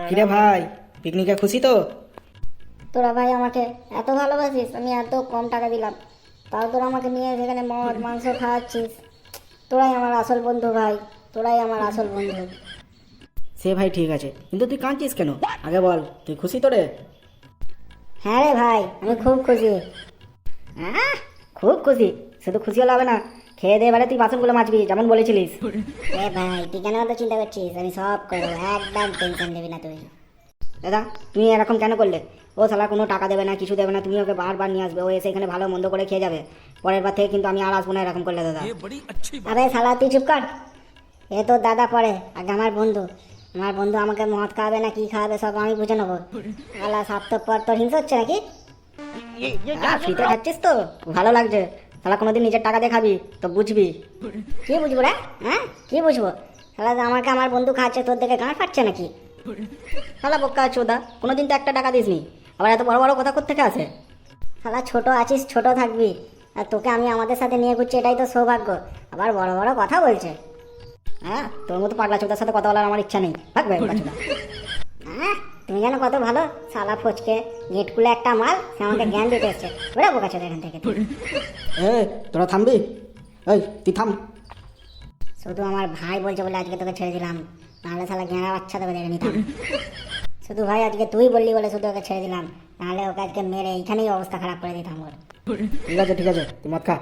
কিরে ভাই, পিকনিকে খুশি তো? তোরা ভাই আমাকে এত ভালোবাসিস, আমি এত কম টাকা দিলাম, তাও তোরা আমাকে নিয়ে সেখানে মদ মাংস খাওয়াচ্ছিস। তোরাই আমার আসল বন্ধু ভাই, তোরাই আমার আসল বন্ধু। সে ভাই ঠিক আছে, কিন্তু তুই কাঁদছিস কেন? আগে বল, তুই খুশি তো রে? হ্যাঁ রে ভাই, আমি খুব খুশি। হ্যাঁ, খুব খুশি। শুধু খুশি হলে হবে না, খেয়ে দিয়ে এবারে তুই বাসনগুলো মাজবি যেমন বলেছিলিস। এ ভাই তুই কেন অত চিন্তা করছিস? আমি সব করবো, একদম টেনশন নিবি না তুই। দাদা, তুমি এরকম কেন করলে? ও শালা কোনো টাকা দেবে না, কিছু দেবে না, তুমি ওকে বারবার নিয়ে আসবে, ও এসে এখানে ভালো মন্দ করে খেয়ে যাবে। পরের বার থেকে কিন্তু আমি আর আসবো না এরকম করলে দাদা। আরে শালা তুই চুপ কর। এ তো দাদা পড়ে, আগে আমার বন্ধু। আমার বন্ধু আমাকে মদ খাওয়াবে না কি খাওয়াবে সব আমি বুঝে নেবো। শালা স্বার্থপর, তোর হিংসা হচ্ছে নাকি? ফ্রিতে খাচ্ছিস তো ভালো লাগছে। শালা কোনোদিন নিজের টাকা দিয়ে খাবি তো বুঝবি। কি বুঝবো রে? হ্যাঁ কি বুঝবো? শালা আমাকে আমার বন্ধু খাচ্ছে, তোর দেখে গাঁট ফাটছে নাকি? শালা বোকা চোদা, কোনোদিন তো একটা টাকা দিসনি, আবার এত বড় বড় কথা কোত্থেকে আসে? শালা ছোট আছিস, ছোট থাকবি। আর তোকে আমি আমাদের সাথে নিয়ে ঘুরছি, এটাই তো সৌভাগ্য। আবার বড় বড় কথা বলছে। হ্যাঁ, তোর মতো পাগলা চোদার সাথে কথা বলার আমার ইচ্ছা নেই, থাকবে চোদা। হ্যাঁ তুমি জানো কত ভালো? শালা ফচকে গেট খুলে একটা মাল, সে আমাকে জ্ঞান দিতে এসছে। বেরো বোকা ছোট এখান থেকে। তোরা থামবি? এই তুই থাম। শুধু আমার ভাই বলছে বলে আজকে তোকে ছেড়ে দিলাম, নাহলে শালা জ্ঞানা বাচ্চা তোকে দেখে নিতাম। শুধু ভাই আজকে তুই বললি বলে শুধু ওকে ছেড়ে দিলাম, নাহলে ওকে আজকে মেরে এইখানেই অবস্থা খারাপ করে দিতাম ওর। ঠিক আছে ঠিক আছে, তুই মদ খা।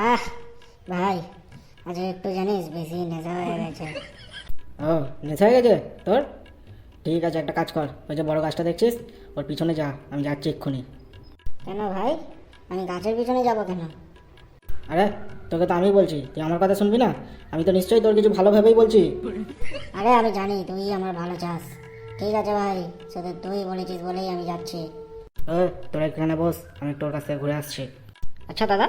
আহ ভাই, আজ একটু জানিস বেশি নেশা হয়ে গেছে। ও, নেশা হয়ে গেছে তোর? ঠিক আছে, একটা কাজ কর, ওই যে বড় গাছটা দেখছিস, ওর পিছনে যা, আমি যাচ্ছি এক্ষুনি। কেন ভাই? আমি গাছের পিছনে যাব কেন? আরে, তোকে তো আমি বলছি, তুই আমার কথা শুনবি না? আমি তো নিশ্চয়ই তোর কিছু ভালো ভেবেই বলছি। আরে আমি জানি তুই আমার ভালো চাস। ঠিক আছে ভাই, শুধু তুই বলেছিস বলেই আমি যাচ্ছি। তোরা এখানে বস, আমি তোর কাছ থেকে ঘুরে আসছি। আচ্ছা দাদা,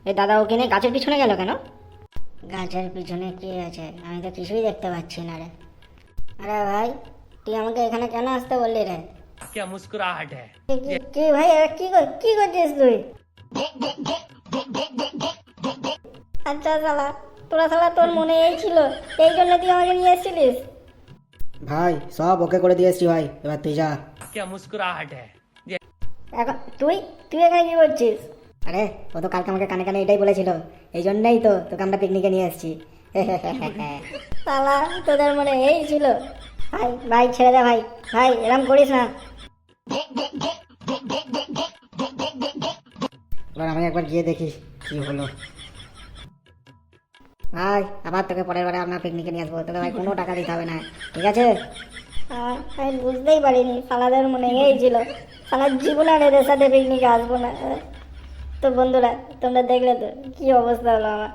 এই দাদা ওকে নিয়ে গাছের পিছনে গেল কেন? গাছের পিছনে কি আছে? আমি তো কিছুই দেখতে পাচ্ছি না রে। আরে ভাই, তুই আমাকে এখানে কেন আসতে বললি রে? क्या मुस्कुराहट है। কি ভাই, কি করছিস তুই? আচ্ছা শালা, তোরা শালা তোর মনে এই ছিল, এই জন্য তুই আমাকে নিয়ে এসেছিলিস? ভাই সব ওকে করে দিয়ে এসছি ভাই, এবার তুই যা। क्या मुस्कुराहट है। এখন তুই তুই এখানে কি করছিস? আরে, ও তো কালকে আমাকে কানে কানে এটাই বলেছিল, এই জন্যই তো তোকে আমরা পিকনিকে নিয়ে এসেছি। শালা তোদের মনে এই ছিল? ভাই ভাই ছেড়ে দে ভাই, ভাই এরম করিস না। এবার আমি একবার গিয়ে দেখি কি হলো। ভাই, আবার তোকে পরের বারে আপনার পিকনিকে নিয়ে আসবো, তোকে ভাই কোনো টাকা দিতে হবে না, ঠিক আছে? আমি বুঝতেই পারিনি, শালাদের মনে এই ছিল। শালার জীবনে আর এদের সাথে পিকনিকে আসবো না। তো বন্ধুরা, তোমরা দেখলে তো কি অবস্থা হলো আমার।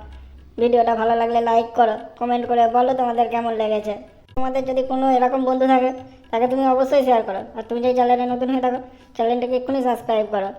ভিডিওটা ভালো লাগলে লাইক করো, কমেন্ট করে বলো তোমাদের কেমন লেগেছে। তোমাদের যদি কোনো এরকম বন্ধু থাকে তাকে তুমি অবশ্যই শেয়ার করো। আর তুমি যদি চ্যানেলে নতুন হয়ে থাকো, চ্যানেলটাকে এক্ষুনি সাবস্ক্রাইব করো।